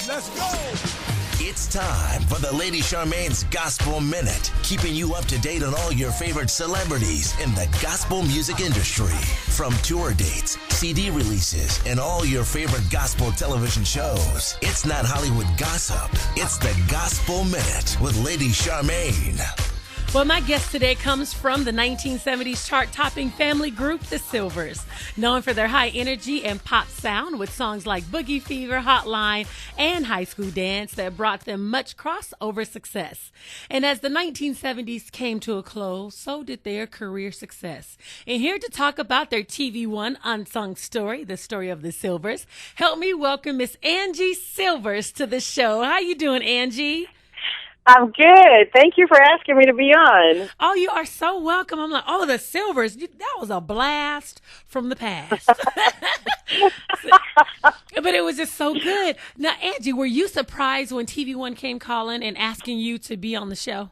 Let's go. It's time for the Lady Charmaine's Gospel Minute, keeping you up to date on all your favorite celebrities in the gospel music industry. From tour dates, CD releases, and all your favorite gospel television shows. It's not Hollywood gossip. It's the Gospel Minute with Lady Charmaine. Well, my guest today comes from the 1970s chart-topping family group, the Slyvers, known for their high energy and pop sound with songs like Boogie Fever, Hotline, and High School Dance that brought them much crossover success. And as the 1970s came to a close, so did their career success. And here to talk about their TV One Unsung story, the story of the Slyvers, help me welcome Miss Angie Sylvers to the show. How you doing, Angie? I'm good. Thank you for asking me to be on. Oh, you are so welcome. I'm like, oh, the Slyvers. That was a blast from the past. But it was just so good. Now, Angie, were you surprised when TV One came calling and asking you to be on the show?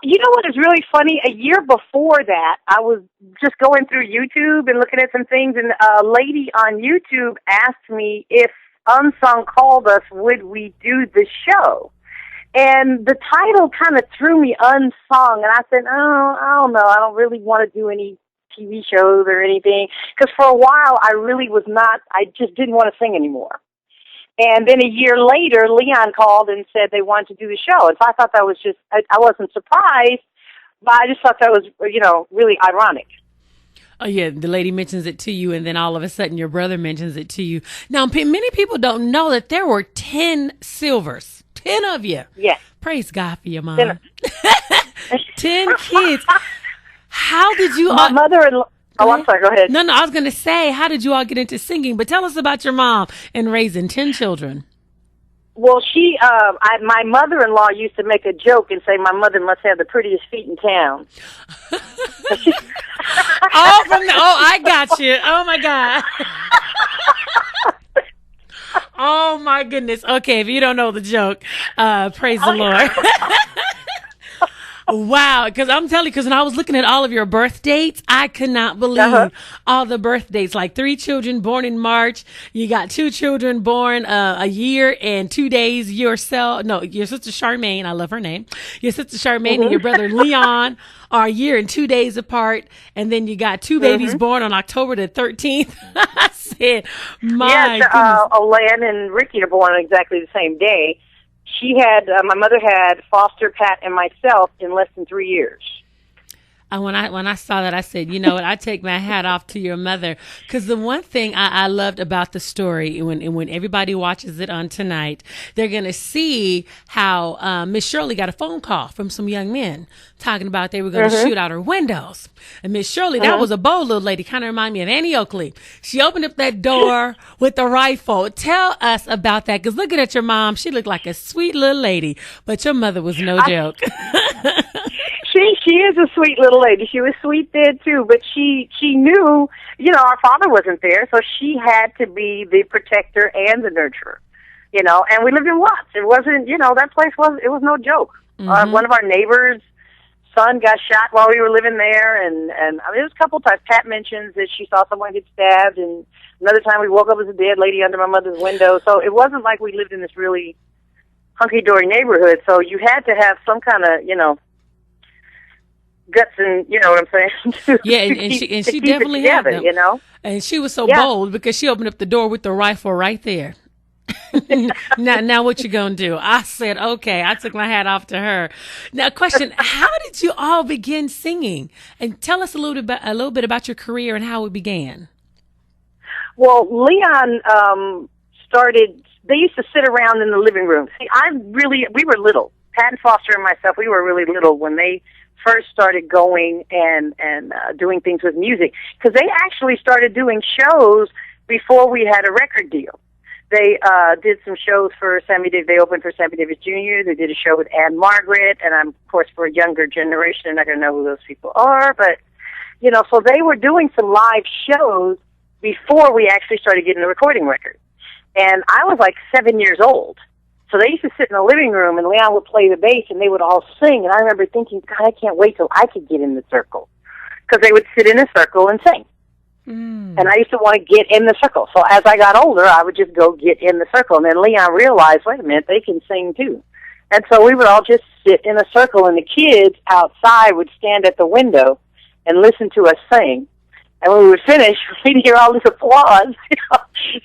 You know what is really funny? A year before that, I was just going through YouTube and looking at some things, and a lady on YouTube asked me if Unsung called us, would we do the show? And the title kind of threw me, Unsung, and I said, oh, I don't know, I don't really want to do any TV shows or anything, because for a while I just didn't want to sing anymore. And then a year later, Leon called and said they wanted to do the show, and so I thought that was just, I wasn't surprised, but I just thought that was, really ironic. Oh, yeah, the lady mentions it to you, and then all of a sudden your brother mentions it to you. Now, many people don't know that there were 10 Slyvers, 10 of you. Yes. Praise God for your mom. 10 kids. How did you... My mother-in-law... Oh, I'm sorry, go ahead. No, I was going to say, how did you all get into singing? But tell us about your mom and raising 10 children. Well, my mother-in-law used to make a joke and say my mother must have the prettiest feet in town. I got you. Oh, my God. Oh, my goodness. Okay, if you don't know the joke, praise the Lord. Wow, because I'm telling you, because when I was looking at all of your birth dates, I could not believe all the birth dates. Like 3 children born in March, you got 2 children born a year and 2 days. Your sister Charmaine, I love her name. Your sister Charmaine and your brother Leon are a year and 2 days apart, and then you got 2 babies born on October the 13th. I said, my goodness. Olan and Ricky are born on exactly the same day. My mother had Foster, Pat, and myself in less than 3 years. When I saw that, I said, you know what, I take my hat off to your mother. Because the one thing I loved about the story, when everybody watches it on tonight, they're going to see how Miss Shirley got a phone call from some young men talking about they were going to shoot out her windows. And Miss Shirley, that was a bold little lady, kind of reminded me of Annie Oakley. She opened up that door with the rifle. Tell us about that, because looking at your mom, she looked like a sweet little lady, but your mother was no joke. She is a sweet little lady. She was sweet then too, but she knew, our father wasn't there, so she had to be the protector and the nurturer, and we lived in Watts. It wasn't, that place was no joke. One of our neighbors' son got shot while we were living there, and I mean, it was a couple times. Pat mentions that she saw someone get stabbed, and another time we woke up as a dead lady under my mother's window, so it wasn't like we lived in this really hunky-dory neighborhood, so you had to have some kind of, guts, and you know what I'm saying. She definitely had them. And she was so bold because she opened up the door with the rifle right there. now what you gonna do? I said, okay. I took my hat off to her. Now, question: how did you all begin singing? And tell us a little bit about your career and how it began. Well, Leon started. They used to sit around in the living room. See, we were little. Pat and Foster and myself, we were really little when they first started going and doing things with music, because they actually started doing shows before we had a record deal. They did some shows for Sammy Davis. They opened for Sammy Davis Jr. They did a show with Anne Margaret, and of course, for a younger generation, they're not going to know who those people are, but, so they were doing some live shows before we actually started getting the recording record. And I was like 7 years old. So they used to sit in the living room, and Leon would play the bass, and they would all sing. And I remember thinking, God, I can't wait till I could get in the circle, because they would sit in a circle and sing. And I used to want to get in the circle. So as I got older, I would just go get in the circle. And then Leon realized, wait a minute, they can sing too. And so we would all just sit in a circle, and the kids outside would stand at the window and listen to us sing. And when we would finish, we'd hear all this applause.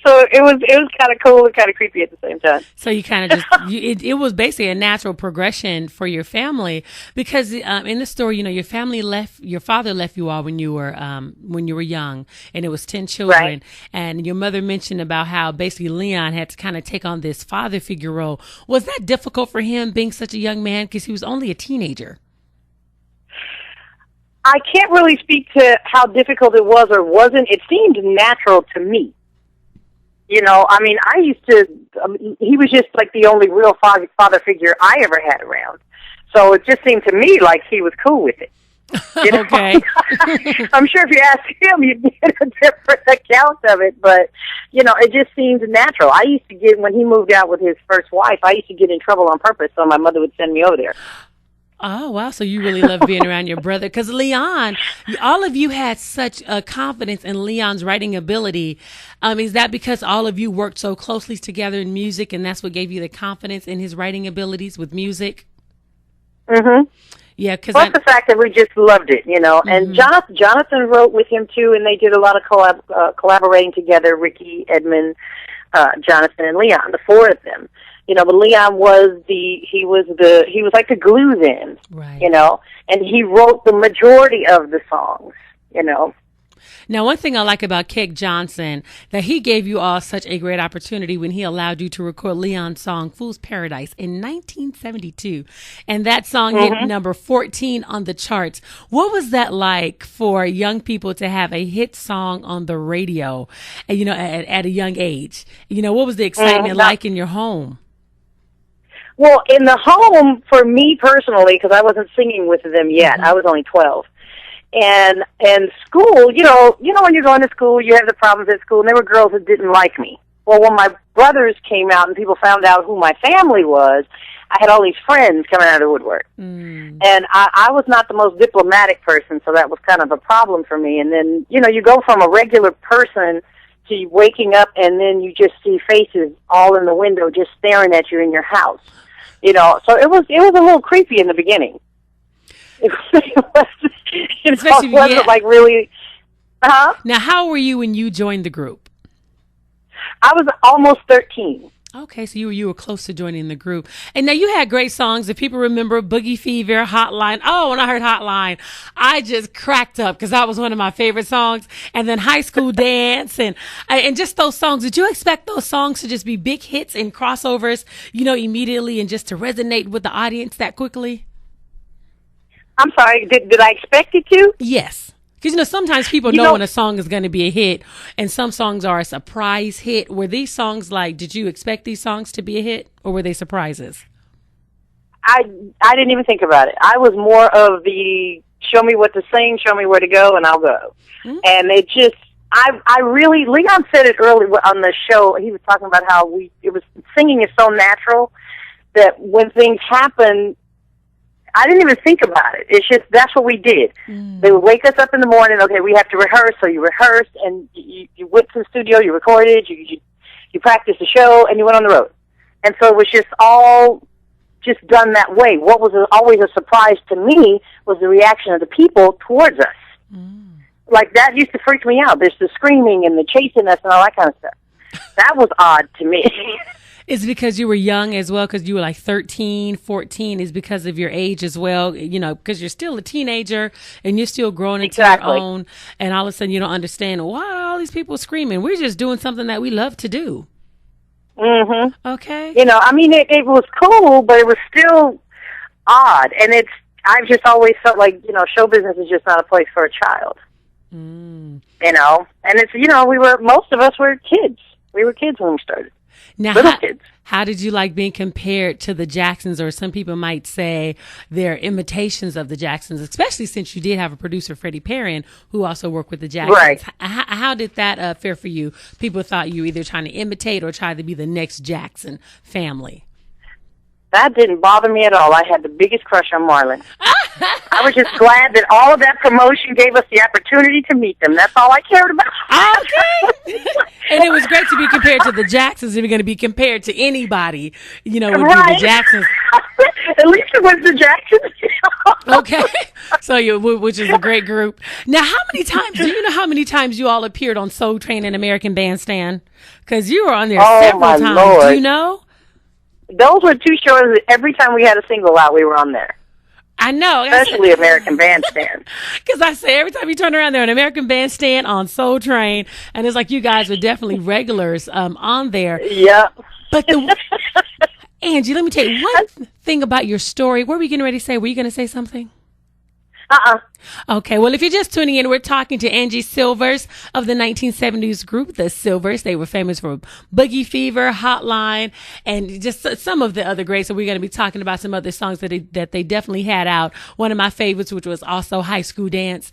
So it was kind of cool and kind of creepy at the same time. So you kind of just it was basically a natural progression for your family, because in the story, your father left you all when you were young, and it was 10 children. Right. And your mother mentioned about how basically Leon had to kind of take on this father figure role. Was that difficult for him, being such a young man, because he was only a teenager? I can't really speak to how difficult it was or wasn't. It seemed natural to me. He was just like the only real father figure I ever had around. So it just seemed to me like he was cool with it. Okay. I'm sure if you asked him, you'd get a different account of it. But, it just seemed natural. I used to when he moved out with his first wife, I used to get in trouble on purpose, so my mother would send me over there. Oh, wow. So you really love being around your brother. Because Leon, all of you had such confidence in Leon's writing ability. Is that because all of you worked so closely together in music, and that's what gave you the confidence in his writing abilities with music? Mm-hmm. Yeah, because the fact that we just loved it, Mm-hmm. And Jonathan wrote with him too, and they did a lot of collaborating together. Ricky, Edmund, Jonathan, and Leon, the four of them. But Leon was he was like the glue then, right. And he wrote the majority of the songs, Now, one thing I like about Kek Johnson, that he gave you all such a great opportunity when he allowed you to record Leon's song, Fool's Paradise, in 1972. And that song hit number 14 on the charts. What was that like for young people to have a hit song on the radio, at a young age? What was the excitement like in your home? Well, in the home, for me personally, because I wasn't singing with them yet, I was only 12. And school, when you're going to school, you have the problems at school, and there were girls that didn't like me. Well, when my brothers came out and people found out who my family was, I had all these friends coming out of the woodwork. And I was not the most diplomatic person, so that was kind of a problem for me. And then, you go from a regular person to waking up, and then you just see faces all in the window just staring at you in your house. So it was a little creepy in the beginning. It wasn't like really. Now, how were you when you joined the group? I was almost 13. Okay, so you were close to joining the group. And now you had great songs. If people remember Boogie Fever, Hotline. Oh, when I heard Hotline, I just cracked up because that was one of my favorite songs. And then High School Dance and just those songs. Did you expect those songs to just be big hits and crossovers, immediately, and just to resonate with the audience that quickly? I'm sorry, did I expect it to? Yes. Because, sometimes people know when a song is going to be a hit, and some songs are a surprise hit. Were these songs did you expect these songs to be a hit, or were they surprises? I didn't even think about it. I was more of the show me what to sing, show me where to go, and I'll go. Mm-hmm. And it just, I really, Leon said it early on the show. He was talking about how singing is so natural that when things happen, I didn't even think about it. It's just, that's what we did. They would wake us up in the morning, okay, we have to rehearse, so you rehearsed, and you went to the studio, you recorded, you practiced the show, and you went on the road. And so it was just all just done that way. What was always a surprise to me was the reaction of the people towards us. Like, that used to freak me out. There's the screaming and the chasing us and all that kind of stuff. That was odd to me. Is it because you were young as well, because you were like 13, 14, is because of your age as well, because you're still a teenager and you're still growing into your own, and all of a sudden you don't understand why are all these people screaming. We're just doing something that we love to do. Mm-hmm. Okay. It was cool, but it was still odd, and I've just always felt like, show business is just not a place for a child. And it's, most of us were kids. We were kids when we started. Now, how did you like being compared to the Jacksons, or some people might say they're imitations of the Jacksons, especially since you did have a producer, Freddie Perrin, who also worked with the Jacksons. Right. How did that fare for you? People thought you were either trying to imitate or try to be the next Jackson family. That didn't bother me at all. I had the biggest crush on Marlon. I was just glad that all of that promotion gave us the opportunity to meet them. That's all I cared about. Okay. And it was great to be compared to the Jacksons. If you're going to be compared to anybody, it would be the Jacksons. At least it was the Jacksons. Okay. So which is a great group. Now, do you know how many times you all appeared on Soul Train and American Bandstand? Because you were on there several times. Lord. Do you know? Those were two shows that every time we had a single out, we were on there. I know. Especially American Bandstand. Because I say every time you turn around there, an American Bandstand, on Soul Train, and it's like you guys were definitely regulars on there. Yeah. But Angie, let me tell you one thing about your story. What were you getting ready to say? Were you going to say something? Okay, well, if you're just tuning in, we're talking to Angie Sylvers of the 1970s group, the Slyvers. They were famous for Boogie Fever, Hotline, and just some of the other greats. So we're going to be talking about some other songs that they definitely had out. One of my favorites, which was also High School Dance.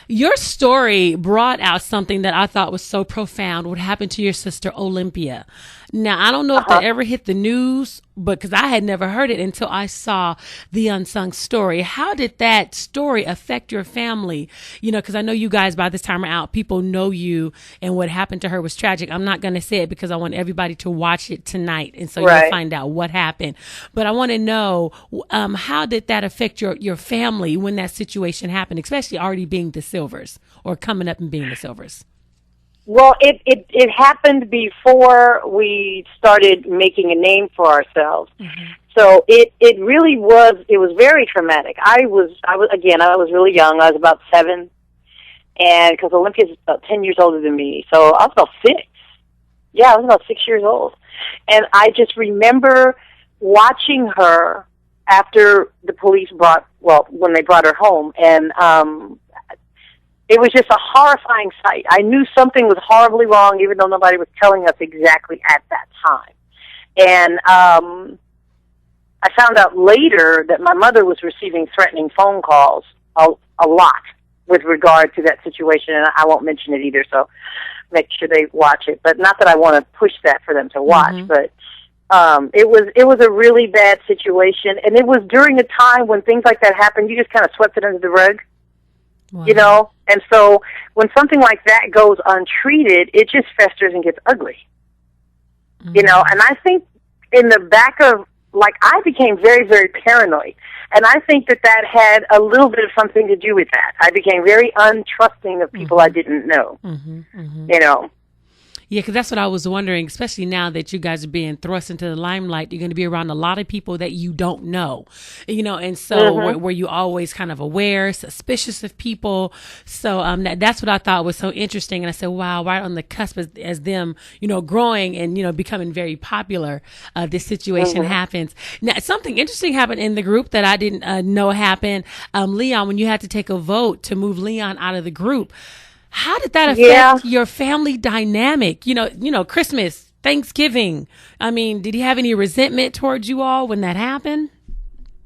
Your story brought out something that I thought was so profound. What happened to your sister, Olympia? Now, I don't know if that ever hit the news, but because I had never heard it until I saw the Unsung story. How did that story affect your family? Because I know you guys, by this time are out, people know you, and what happened to her was tragic. I'm not going to say it because I want everybody to watch it tonight, and so you'll find out what happened. But I want to know, how did that affect your family when that situation happened, especially already being the Slyvers or coming up and being the Slyvers? Well, it happened before we started making a name for ourselves. Mm-hmm. So it really was, it was very traumatic. I was really young. I was about 7. And because Olympia's about 10 years older than me. So I was about 6. Yeah, I was about 6 years old. And I just remember watching her after the police when they brought her home. And, it was just a horrifying sight. I knew something was horribly wrong, even though nobody was telling us exactly at that time. And I found out later that my mother was receiving threatening phone calls a lot with regard to that situation, and I won't mention it either, so make sure they watch it. But not that I want to push that for them to watch, but it was a really bad situation, and it was during a time when things like that happened. You just kind of swept it under the rug. Wow. And so when something like that goes untreated, it just festers and gets ugly. Mm-hmm. And I think in the back of, I became very, very paranoid. And I think that had a little bit of something to do with that. I became very untrusting of people I didn't know, Yeah, because that's what I was wondering, especially now that you guys are being thrust into the limelight. You're going to be around a lot of people that you don't know, and so were you always kind of aware, suspicious of people? So that's what I thought was so interesting. And I said, wow, right on the cusp as them, growing and, becoming very popular, this situation happens. Now, something interesting happened in the group that I didn't know happened. Leon, when you had to take a vote to move Leon out of the group, how did that affect your family dynamic? Christmas, Thanksgiving. I mean, did he have any resentment towards you all when that happened?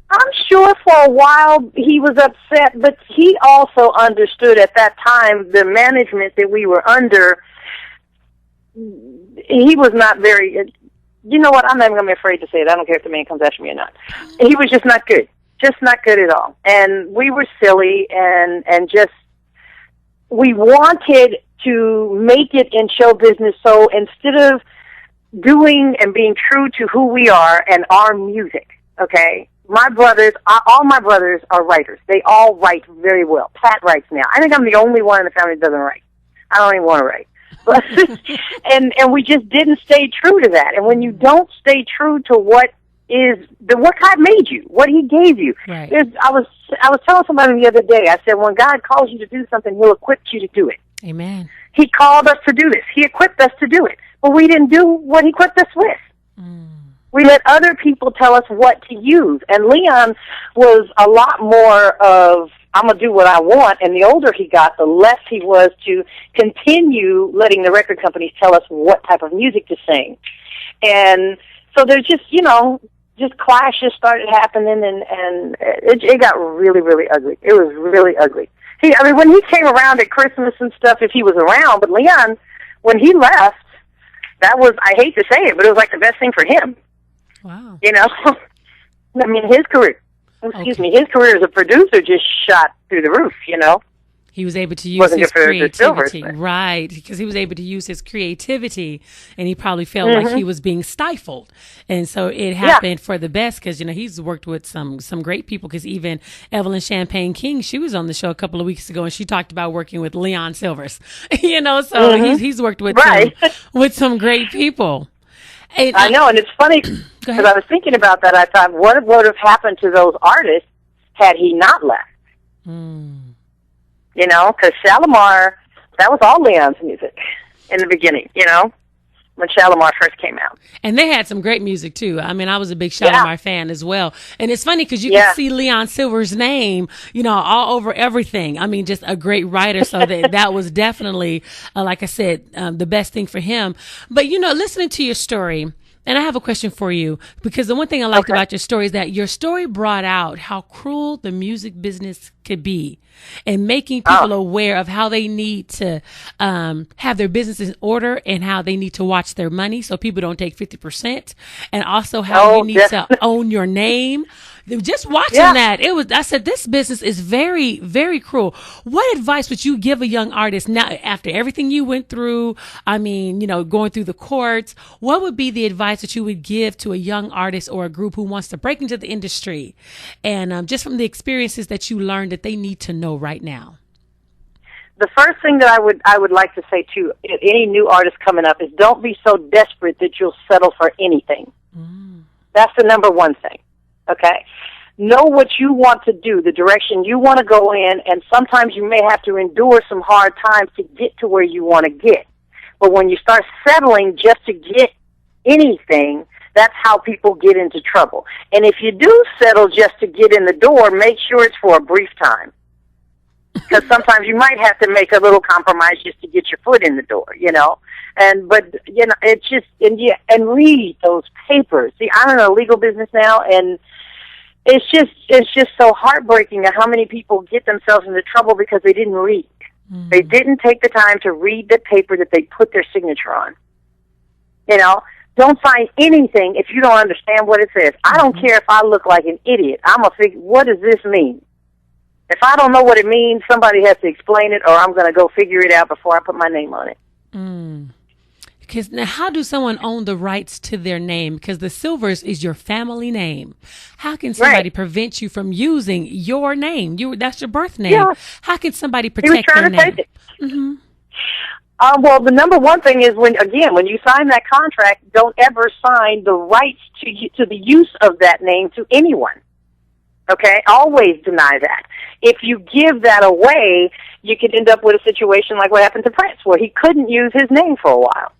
I'm sure for a while he was upset, but he also understood at that time the management that we were under. He was not very, you know what, I'm not even going to be afraid to say it. I don't care if the man comes after me or not. He was just not good. Just not good at all. And we were silly and just, we wanted to make it in show business, so instead of doing and being true to who we are and our music, okay, all my brothers are writers. They all write very well. Pat writes now. I think I'm the only one in the family that doesn't write. I don't even want to write. But, and we just didn't stay true to that. And when you don't stay true to what God made you, what He gave you. Right. I was telling somebody the other day, I said, when God calls you to do something, He'll equip you to do it. Amen. He called us to do this. He equipped us to do it. But we didn't do what He equipped us with. We let other people tell us what to use. And Leon was a lot more of, I'm going to do what I want. And the older he got, the less he was to continue letting the record companies tell us what type of music to sing. And so there's just, just clashes started happening, and it got really, really ugly. It was really ugly. When he came around at Christmas and stuff, if he was around, but Leon, when he left, that was, I hate to say it, but it was like the best thing for him. Wow. His career. his career as a producer just shot through the roof, He was able to use his creativity, right? Because he was able to use his creativity, and he probably felt like he was being stifled, and so it happened for the best. Because he's worked with some great people. Because even Evelyn Champagne King, she was on the show a couple of weeks ago, and she talked about working with Leon Sylvers. So he's worked with some great people. And I know, and it's funny because I was thinking about that. I thought, what would have happened to those artists had he not left? Because Shalimar, that was all Leon's music in the beginning, when Shalimar first came out. And they had some great music, too. I mean, I was a big Shalimar fan as well. And it's funny because you can see Leon Sylvers' name, all over everything. I mean, just a great writer. So that was definitely, like I said, the best thing for him. But, listening to your story, and I have a question for you, because the one thing I liked about your story is that your story brought out how cruel the music business could be, and making people aware of how they need to have their business in order, and how they need to watch their money so people don't take 50%, and also how you need to own your name. Just watching that, I said, this business is very, very cruel. What advice would you give a young artist now, after everything you went through? I mean, going through the courts, what would be the advice that you would give to a young artist or a group who wants to break into the industry? And just from the experiences that you learned that they need to know right now. The first thing that I would like to say to any new artist coming up is, don't be so desperate that you'll settle for anything. That's the number one thing. Okay? Know what you want to do, the direction you want to go in, and sometimes you may have to endure some hard times to get to where you want to get. But when you start settling just to get anything, that's how people get into trouble. And if you do settle just to get in the door, make sure it's for a brief time. Because sometimes you might have to make a little compromise just to get your foot in the door, it's just, and read those papers. See, I'm in the legal business now, and it's just so heartbreaking at how many people get themselves into trouble because they didn't read. They didn't take the time to read the paper that they put their signature on. Don't sign anything if you don't understand what it says. I don't care if I look like an idiot. I'm going to figure, what does this mean? If I don't know what it means, somebody has to explain it, or I'm going to go figure it out before I put my name on it. Because now, how do someone own the rights to their name? Because the Sylvers is your family name. How can somebody prevent you from using your name? That's your birth name. Yeah. How can somebody protect their name? Take it. Well, the number one thing is when you sign that contract, don't ever sign the rights to the use of that name to anyone. Okay? Always deny that. If you give that away, you could end up with a situation like what happened to Prince, where he couldn't use his name for a while.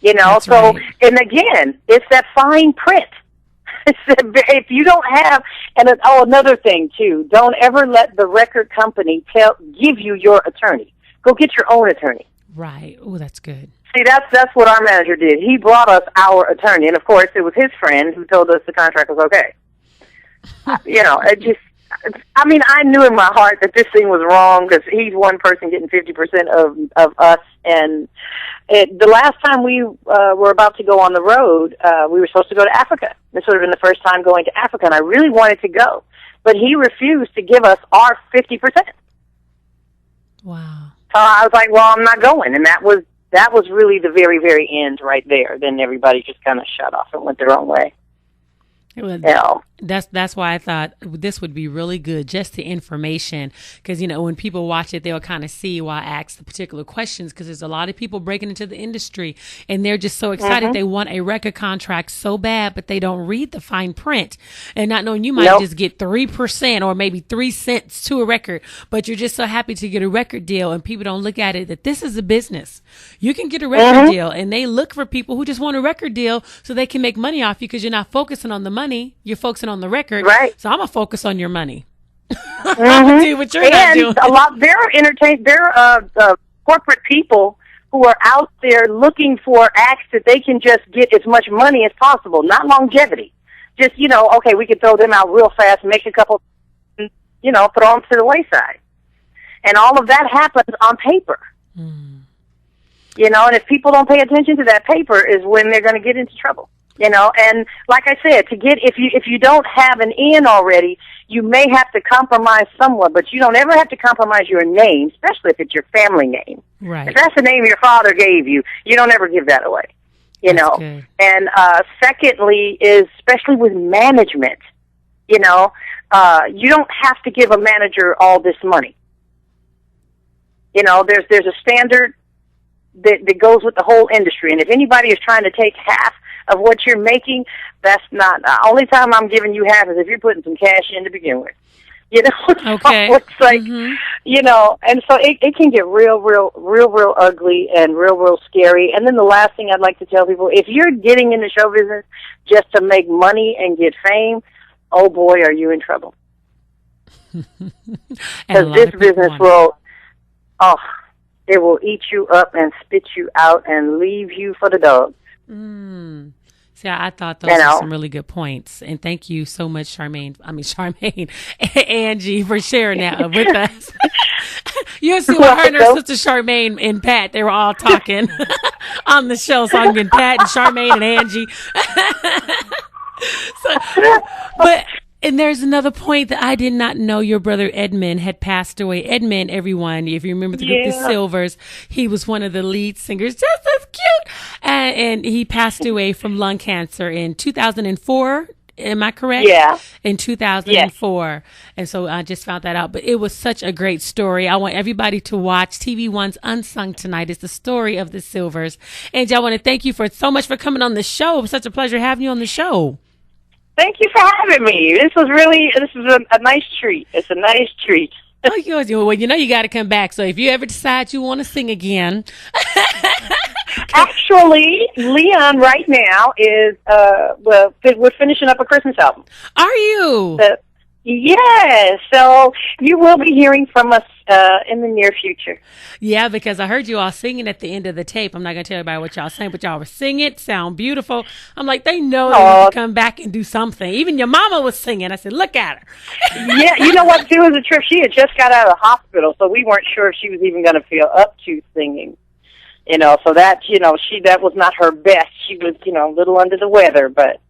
That's right. And again, it's that fine print. If you don't have, another thing too, don't ever let the record company give you your attorney. Go get your own attorney. Right. Oh, that's good. See, that's what our manager did. He brought us our attorney, and of course, it was his friend who told us the contract was okay. I knew in my heart that this thing was wrong because he's one person getting 50% of us. And the last time we were about to go on the road, we were supposed to go to Africa. This would have been the first time going to Africa, and I really wanted to go. But he refused to give us our 50%. Wow. So I was like, well, I'm not going. And that was really the very, very end right there. Then everybody just kind of shut off and went their own way. That's why I thought this would be really good, just the information, because when people watch it, they'll kind of see why I asked the particular questions, because there's a lot of people breaking into the industry and they're just so excited. They want a record contract so bad, but they don't read the fine print, and not knowing you might just get 3% or maybe 3 cents to a record, but you're just so happy to get a record deal, and people don't look at it that this is a business. You can get a record deal, and they look for people who just want a record deal so they can make money off you, because you're not focusing on the money. You're focusing on the record. Right. So I'm going to focus on your money. I'm going to do what you're not doing. There are corporate people who are out there looking for acts that they can just get as much money as possible, not longevity. Just, okay, we can throw them out real fast, make a couple, put them to the wayside. And all of that happens on paper. You know, and if people don't pay attention to that paper is when they're going to get into trouble. You know, and like I said, if you don't have an in already, you may have to compromise somewhat, but you don't ever have to compromise your name, especially if it's your family name. Right. If that's the name your father gave you, you don't ever give that away. You know. Good. And secondly is especially with management, you know, you don't have to give a manager all this money. You know, there's a standard that goes with the whole industry, and if anybody is trying to take half of what you're making, that's not. The only time I'm giving you half is if you're putting some cash in to begin with. You know, okay. So it's like, you know, and so it can get real ugly and real scary. And then the last thing I'd like to tell people, if you're getting in the show business just to make money and get fame, oh boy, are you in trouble. Because this business will, it will eat you up and spit you out and leave you for the dogs. See, I thought those were some really good points. And thank you so much, Charmaine, Angie, for sharing that with us. You see what her and her sister Charmaine and Pat, they were all talking on the show. So I'm getting Pat and Charmaine and Angie. And there's another point that I did not know your brother Edmund had passed away. Edmund, everyone, if you remember the group, the Sylvers, he was one of the lead singers, just as cute. And he passed away from lung cancer in 2004. Am I correct? Yeah. In 2004. Yes. And so I just found that out. But it was such a great story. I want everybody to watch TV One's Unsung tonight. It's the story of the Sylvers. Angie, I want to thank you so much for coming on the show. It was such a pleasure having you on the show. Thank you for having me. This was a nice treat. It's a nice treat. Oh, well, you know you got to come back. So if you ever decide you want to sing again. Actually, Leon right now is, we're finishing up a Christmas album. Are you? Yes. So you will be hearing from us in the near future. Yeah, because I heard you all singing at the end of the tape. I'm not going to tell everybody what y'all sang, but y'all were singing it, sound beautiful. I'm like, they know they need to come back and do something. Even your mama was singing. I said, look at her. Yeah, you know what? It was a trip. She had just got out of the hospital, so we weren't sure if she was even going to feel up to singing. You know, so that, that was not her best. She was, a little under the weather, but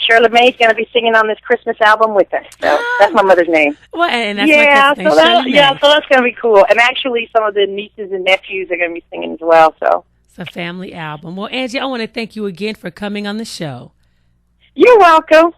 Shirley May's going to be singing on this Christmas album with us. So that's my mother's name. Well, and that's my cousin's name, so that's going to be cool. And actually, some of the nieces and nephews are going to be singing as well. So it's a family album. Well, Angie, I want to thank you again for coming on the show. You're welcome.